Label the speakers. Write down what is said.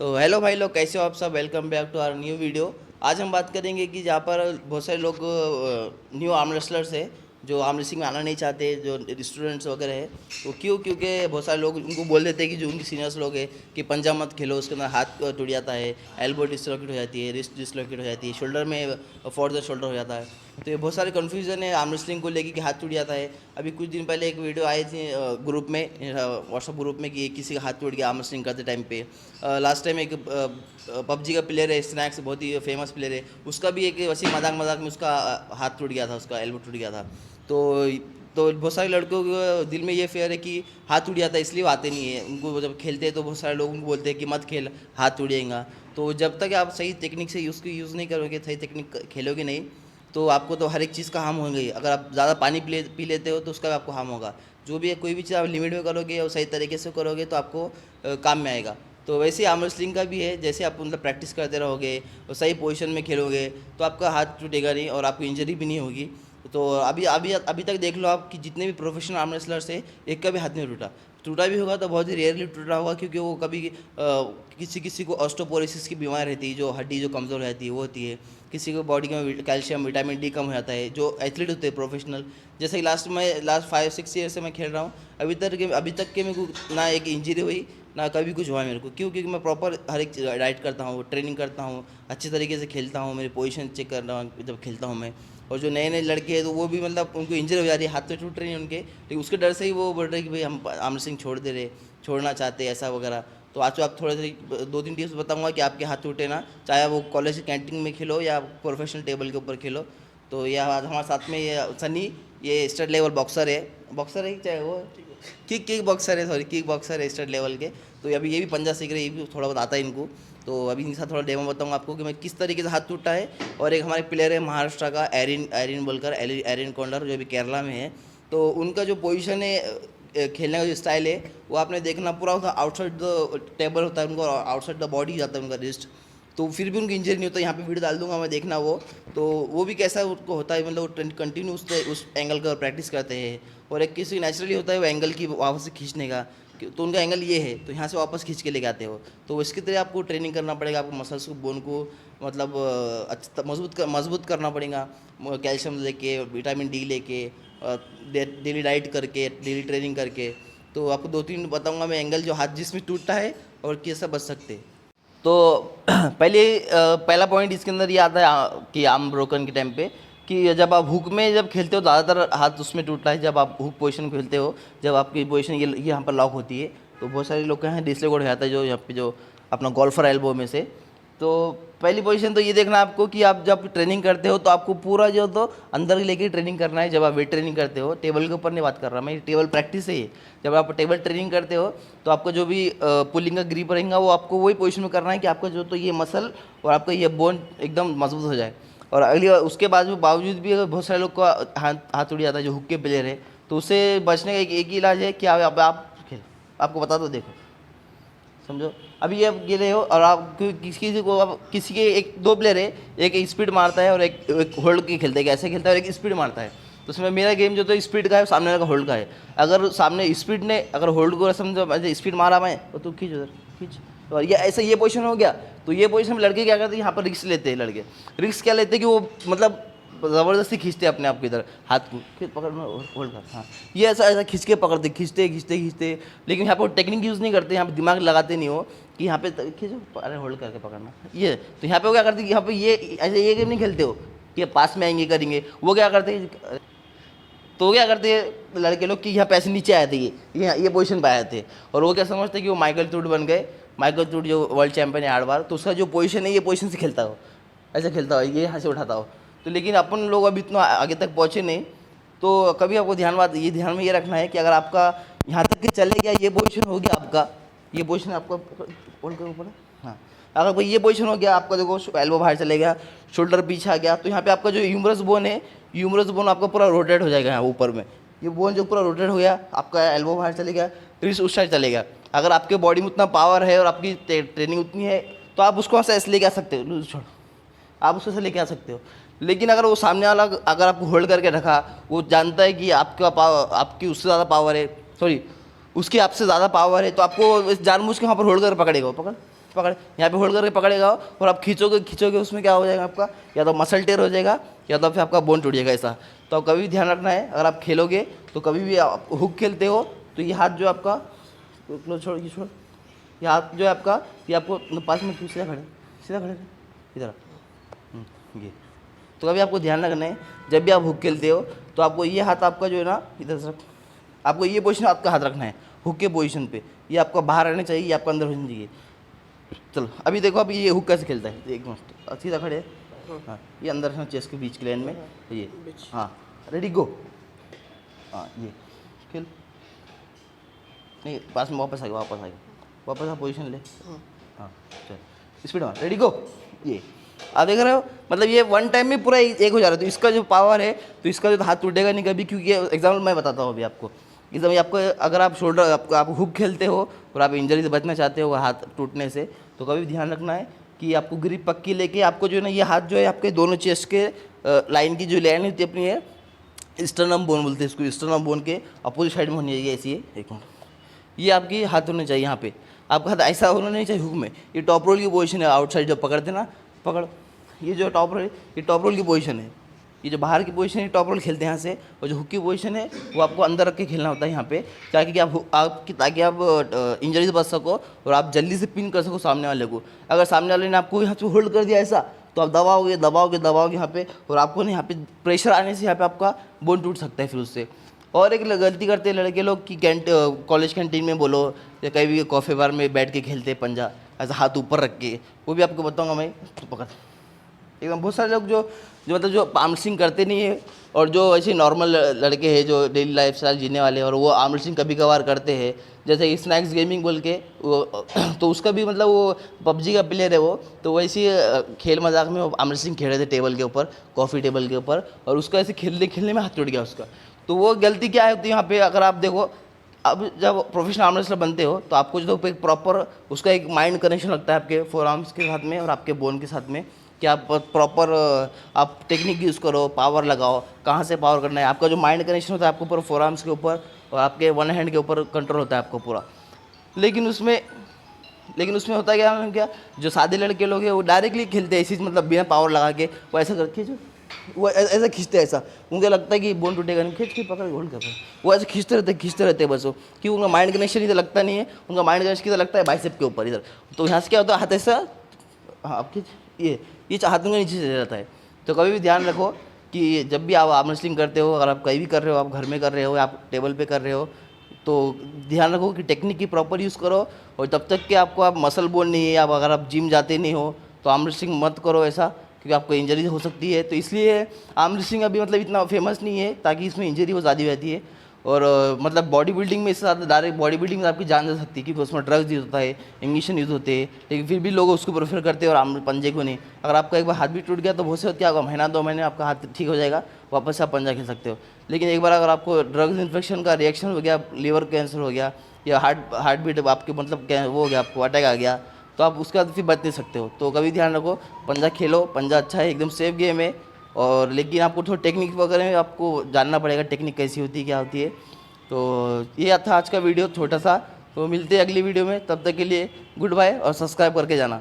Speaker 1: तो हेलो भाई लोग, कैसे हो आप सब। Welcome back to our new video. आज हम बात करेंगे कि जहाँ पर बहुत सारे लोग न्यू आर्म रेसलर्स है जो आर्म रेसलिंग में आना नहीं चाहते, जो स्टूडेंट्स वगैरह है। तो क्योंकि बहुत सारे लोग उनको बोल देते हैं कि जो उनके सीनियर्स लोग हैं कि पंजा मत खेलो, उसके अंदर हाथ टूट जाता है, एल्बो डिसलोकेट हो जाती है, रिस्ट डिसलोकेट हो जाती है, शोल्डर में फॉर द शोल्डर हो जाता है। तो ये बहुत सारे कन्फ्यूज़न है आर्म रेसलिंग को लेके कि हाथ टूट जाता है। अभी कुछ दिन पहले एक वीडियो आई थी ग्रुप में, व्हाट्सअप ग्रुप में, कि किसी का हाथ टूट गया आर्म रेसलिंग करते टाइम पे। लास्ट टाइम एक पबजी का प्लेयर है, स्नैक्स, बहुत ही फेमस प्लेयर है, उसका भी एक वैसे मजाक मजाक में उसका हाथ टूट गया था, उसका एल्बो टूट गया था। तो बहुत सारे लड़कों के दिल में ये फेयर है कि हाथ टूट जाता है इसलिए वो आते नहीं है। उनको जब खेलते हैं तो बहुत सारे लोग उनको बोलते हैं कि मत खेल, हाथ टूट जाएगा। तो जब तक आप सही टेक्निक से उसको यूज़ नहीं करोगे, सही टेक्निक खेलोगे नहीं, तो आपको तो हर एक चीज़ का हार्म होगा ही। अगर आप ज़्यादा पानी पी लेते हो तो उसका भी आपको हार्म होगा। जो भी है, कोई भी चीज़ आप लिमिट में करोगे और सही तरीके से करोगे तो आपको काम में आएगा। तो वैसे ही आर्म रेसलिंग का भी है, जैसे आप मतलब प्रैक्टिस करते रहोगे और सही पोजीशन में खेलोगे तो आपका हाथ टूटेगा नहीं और आपको इंजरी भी नहीं होगी। तो अभी अभी अभी तक देख लो आप कि जितने भी प्रोफेशनल आर्म रेसलर्स है, एक का भी हाथ नहीं टूटा। टूटा भी होगा तो बहुत ही रेयरली टूटा होगा, क्योंकि वो कभी किसी किसी को ऑस्टोपोरोसिस की बीमारी रहती है, जो हड्डी जो कमज़ोर रहती है वो होती है। किसी को बॉडी में कैल्शियम विटामिन डी कम हो जाता है, जो एथलीट होते हैं प्रोफेशनल। जैसे कि लास्ट 5-6 ईयर से मैं खेल रहा हूँ, अभी तक के मेरे को ना एक इंजरी हुई, ना कभी कुछ हुआ मेरे को। क्योंकि मैं प्रॉपर हर एक डाइट करता हूँ, ट्रेनिंग करता हूँ, अच्छे तरीके से खेलता हूँ, मेरी पोजीशन चेक कर रहा हूँ जब खेलता हूँ मैं। और जो नए नए लड़के हैं तो वो भी मतलब उनको इंजरी हो जा रही है, हाथ तो टूट रही है उनके, लेकिन उसके डर से ही वो बोल रहे हैं कि भाई हम आर्म सिंह छोड़ दे रहे, छोड़ना चाहते हैं ऐसा वगैरह। तो आज तो आप थोड़े से 2-3 टिप्स बताऊंगा कि आपके हाथ टूटे ना, चाहे वो कॉलेज की कैंटीन में खेलो या प्रोफेशनल टेबल के ऊपर खेलो। तो यह आज हमारे साथ में ये सनी, ये स्टेट लेवल बॉक्सर है चाहे वो किक बॉक्सर है, सॉरी किक बॉक्सर है स्टेट लेवल के। तो अभी ये भी पंजा सीख रहे हैं, ये भी थोड़ा बहुत आता है इनको। तो अभी इनके साथ थोड़ा डेमो बताऊंगा आपको कि मैं किस तरीके से हाथ टूटा है। और एक हमारे प्लेयर है महाराष्ट्र का, एरिन एरिन बोलकर, एरिन कोंडर, जो अभी केरला में है। तो उनका जो पोजीशन है, खेलने का जो स्टाइल है, वो आपने देखना पूरा होता आउटसाइड द टेबल होता है, उनको आउटसाइड द बॉडी जाता है उनका रिस्ट। तो फिर भी उनको इंजरी नहीं होता। यहाँ पे वीडियो डाल दूंगा मैं, देखना वो। तो वो भी कैसा उनको होता है, मतलब वो कंटिन्यू उस एंगल का प्रैक्टिस करते हैं। और एक किसी नेचुरली होता है वो एंगल की वापस से खींचने का, तो उनका एंगल ये है तो यहाँ से वापस खींच के लेके आते हो। तो इसकी तरह आपको ट्रेनिंग करना पड़ेगा, आपको मसल्स को, बोन को मतलब मजबूत करना पड़ेगा, कैल्शियम लेके, विटामिन डी लेके, डेली डाइट करके, डेली ट्रेनिंग करके। तो आपको 2-3 बताऊंगा मैं एंगल जो हाथ जिसमें टूटता है और कैसे बच सकते हैं। तो पहला पॉइंट इसके अंदर ये आता है कि आर्म ब्रोकन के टाइम पे, कि जब आप हुक में जब खेलते हो, ज़्यादातर हाथ उसमें टूटता है जब आप हुक पोजीशन में खेलते हो। जब आपकी पोजीशन ये यहाँ पर लॉक होती है, तो बहुत सारे लोग का है डिसलोकेट हो जाता है, जो यहाँ पे जो अपना गोल्फर एल्बो में से। तो पहली पोजीशन तो ये देखना आपको कि आप जब ट्रेनिंग करते हो तो आपको पूरा जो तो अंदर लेके ट्रेनिंग करना है। जब आप वेट ट्रेनिंग करते हो, टेबल के ऊपर नहीं बात कर रहा मैं, टेबल प्रैक्टिस है ये। जब आप टेबल ट्रेनिंग करते हो तो आपका जो भी पुलिंग का ग्रिप रहेगा, वो आपको वही पोजीशन में करना है कि आपका जो तो ये मसल और आपका ये बोन एकदम मजबूत हो जाए। और अगली बार उसके बावजूद भी अगर बहुत सारे लोग का हाथ उड़ जाता है जो हुक के प्लेयर है, तो उससे बचने का एक ही इलाज है कि आप खेल, आपको बता दो, देखो समझो। अभी आप गिर रहे हो और आप किसी को, आप किसी के एक दो प्लेयर है, एक स्पीड मारता है और एक होल्ड की खेलते हैं, ऐसे खेलता है, और एक स्पीड मारता है। तो उसमें मेरा गेम जो तो स्पीड का है, सामने वाला का होल्ड का है। अगर सामने स्पीड ने अगर होल्ड को समझो, ऐसे स्पीड मारा मैं, तो तू खींच उधर, खींच। और ये ऐसे ये पोजीशन हो गया। तो ये पोजीशन में लड़के क्या करते हैं, यहाँ पर रिस्क लेते हैं लड़के। रिस्क क्या लेते हैं कि वो मतलब ज़बरदस्ती खींचते हैं अपने आप को इधर, हाथ को खींच पकड़ में होल्ड कर, हाँ ये ऐसा ऐसा खींच के पकड़ते, खींचते। लेकिन यहाँ पर टेक्निक यूज़ नहीं करते, यहाँ पे दिमाग लगाते नहीं हो कि यहाँ पे खींचो, अरे होल्ड करके पकड़ना ये। तो यहाँ पे वो क्या करते हैं, यहाँ पे ये ऐसे ये गेम नहीं खेलते हो कि पास में आएंगे करेंगे। वो क्या करते हैं, तो क्या करते हैं लड़के लोग कि यहाँ पैसे नीचे आए थे, ये पोजीशन पे आए थे, और वो क्या समझते हैं कि वो माइकल टूट बन गए। माइकल टूट जो वर्ल्ड चैंपियन है 8 बार, तो उसका जो पोजीशन है ये पोजीशन से खेलता हो, ऐसे खेलता हो, ये यहाँ से उठाता हो। तो लेकिन अपन लोग अभी इतना आगे तक पहुँचे नहीं। तो कभी आपको ध्यान में ये रखना है कि अगर आपका यहाँ तक के चले गया, ये पोजीशन हो गया आपका, ये पोजीशन आपका होल्ड के ऊपर है, हाँ। अगर भाई ये पोजीशन हो गया आपका, देखो एल्बो बाहर चले गया, शोल्डर पीछे आ गया, तो यहाँ पे आपका जो ह्यूमरस बोन है, ह्यूमरस बोन आपका पूरा रोटेट हो जाएगा यहाँ ऊपर में। ये बोन जो पूरा रोटेट हो गया, आपका एल्बो बाहर चले गया, रिस्ट उस साइड चले गया। अगर आपके बॉडी में उतना पावर है और आपकी ट्रेनिंग उतनी है, तो आप उसको ऐसे लेके आ सकते हो, लूज छोड़ो, आप उसको से लेके आ सकते हो। लेकिन अगर वो सामने वाला अगर आपको होल्ड करके रखा, वो जानता है कि आपका पावर, आपकी उससे ज़्यादा पावर है, सॉरी उसकी आपसे ज़्यादा पावर है, तो आपको जानबूझ के वहाँ पर होल्ड कर पकड़ेगा, पकड़, यहाँ पे होल्ड करके पकड़ेगा और आप खींचोगे उसमें क्या हो जाएगा आपका, या तो मसल टेयर हो जाएगा या तो फिर आपका बोन टूट जाएगा ऐसा। तो आप कभी भी ध्यान रखना है, अगर आप खेलोगे तो कभी भी आप हुक खेलते हो तो ये हाथ जो आपका, छोड़ ये हाथ जो है आपका, ये आपको 5 मिनट सीधा खड़े इधर ये। तो कभी आपको ध्यान रखना है, जब भी आप हुक खेलते हो तो आपको ये हाथ आपका जो है ना इधर से, आपको ये पोजीशन आपका हाथ रखना है हुक के पोजीशन पे, ये आपका बाहर रहना चाहिए, ये आपका अंदर होना चाहिए। चलो अभी देखो अभी ये हुक कैसे खेलता है, एक मिनट सीधा खड़े, हाँ ये अंदर है चेस्ट के बीच के लाइन में ये, हाँ रेडी गो, हाँ ये खेल, नहीं पास में वापस वापस आ पोजीशन ले, हाँ चल स्पीड में रेडी गो, ये आप देख रहे हो, मतलब ये वन टाइम में पूरा एक हो जा रहा है। तो इसका जो पावर है, तो इसका जो हाथ टूटेगा नहीं कभी, क्योंकि एग्जाम्पल मैं बताता हूँ अभी आपको, एकदम आपको अगर आप शोल्डर आप हुक खेलते हो और आप इंजरी से बचना चाहते हो हाथ टूटने से, तो कभी भी ध्यान रखना है कि आपको ग्रिप पक्की लेके आपको जो है ना ये हाथ जो है आपके दोनों चेस्ट के लाइन की जो लाइन होती है अपनी है स्टर्नम बोन बोलते हैं इसको, स्टर्नम बोन के अपोजिट साइड में होनी चाहिए ऐसी है, एक मिनट, ये आपकी हाथ होने चाहिए यहाँ पे, आपका हाथ ऐसा होना नहीं चाहिए हुक में, ये टॉप रोल की पोजीशन है, आउटसाइड जब पकड़ते ना पकड़, ये जो टॉप रोल, ये टॉप रोल की पोजीशन है, ये जो बाहर की पोजीशन है टॉप रोल खेलते हैं यहाँ से, और जो हुक की पोजीशन है वो आपको अंदर रख के खेलना होता है यहाँ पे, ताकि आप इंजरी से बच सको और आप जल्दी से पिन कर सको सामने वाले को। अगर सामने वाले ने आपको यहाँ पे होल्ड कर दिया ऐसा, तो आप दबाओगे यहाँ पे, और आपको ना यहाँ पे प्रेशर आने से यहाँ पे आपका बोन टूट सकता है फिर उससे। और एक गलती करते हैं लड़के लोग कि कॉलेज कैंटीन में बोलो या कहीं भी कॉफ़ी बार में बैठ के खेलते हैं पंजा, ऐसा हाथ ऊपर रख के, वो भी आपको बताऊँगा मैं, पकड़ एकदम। बहुत सारे लोग जो मतलब जो आर्म रेसलिंग करते नहीं है, और जो ऐसे नॉर्मल लड़के हैं जो डेली लाइफ स्टाइल जीने वाले हैं, और वो आर्म रेसलिंग कभी कभार करते हैं, जैसे स्नैक्स गेमिंग बोल के वो तो उसका भी मतलब वो पबजी का प्लेयर है वो, तो वैसे ही खेल मजाक में वो आर्म रेसलिंग खेल रहे थे टेबल के ऊपर, कॉफ़ी टेबल के ऊपर, और उसका ऐसे खेलने में हाथ टूट गया उसका। तो वो गलती क्या होती है यहाँ पे, अगर आप देखो अब जब प्रोफेशनल आर्म रेसलर बनते हो तो आपको जो एक प्रॉपर उसका एक माइंड कनेक्शन लगता है आपके फोर आर्म्स के साथ में और आपके बोन के साथ में, कि आप प्रॉपर आप टेक्निक यूज़ करो, पावर लगाओ, कहाँ से पावर करना है, आपका जो माइंड कनेक्शन होता है आपको पूरा फोर आर्म्स के ऊपर और आपके वन हैंड के ऊपर कंट्रोल होता है आपको पूरा। लेकिन उसमें होता है क्या जो सादे लड़के लोग हैं वो डायरेक्टली खेलते हैं ऐसी, मतलब बिना पावर लगा के वो ऐसा करके वो ऐसा खींचते हैं ऐसा, उनको लगता है कि बोन टूटेगा नहीं, खींच के पकड़ होल्ड कर, वो ऐसे खींचते रहते हैं बस वो, कि उनका माइंड कनेक्शन इधर लगता नहीं है, उनका माइंड कनेक्शन किधर लगता है बाइसेप के ऊपर इधर। तो यहाँ से क्या होता है हाथ ऐसा, हाँ आप खींच, ये हाथों के नीचे चले जाता है। तो कभी भी ध्यान रखो कि जब भी आप आर्म रेसलिंग करते हो, अगर आप कहीं भी कर रहे हो, आप घर में कर रहे हो, आप टेबल पे कर रहे हो, तो ध्यान रखो कि टेक्निक की प्रॉपर यूज़ करो, और तब तक कि आपको आप मसल बोन नहीं है, आप अगर आप जिम जाते नहीं हो तो आर्म रेसलिंग मत करो ऐसा, क्योंकि आपको इंजरी हो सकती है। तो इसलिए आर्म रेसलिंग अभी मतलब इतना फेमस नहीं है, ताकि इसमें इंजरी हो ज़्यादा रहती है, और मतलब बॉडी बिल्डिंग में इससे ज़्यादा डायरेक्ट बॉडी बिल्डिंग में आपकी जान जा सकती है, क्योंकि उसमें ड्रग्स यूज़ होता है, इंजेक्शन यूज़ होते हैं, लेकिन फिर भी लोग उसको प्रेफर करते हैं और आर्म पंजे को नहीं। अगर आपका एक बार हाथ भी टूट गया तो बहुत से क्या होगा, महीना 2 महीने आपका हाथ ठीक हो जाएगा, वापस से आप पंजा खेल सकते हो। लेकिन एक बार अगर आपको ड्रग्स इन्फेक्शन का रिएक्शन हो गया, लीवर कैंसर हो गया, या हार्ट बीट आपके मतलब क्या वो हो गया, आपको अटैक आ गया, तो आप उसका फिर बच नहीं सकते हो। तो कभी ध्यान रखो, पंजा खेलो, पंजा अच्छा है, एकदम सेफ गेम है, और लेकिन आपको थोड़ा टेक्निक वगैरह में आपको जानना पड़ेगा, टेक्निक कैसी होती है क्या होती है। तो ये था आज का वीडियो छोटा सा, तो मिलते हैं अगली वीडियो में, तब तक के लिए गुड बाय और सब्सक्राइब करके जाना।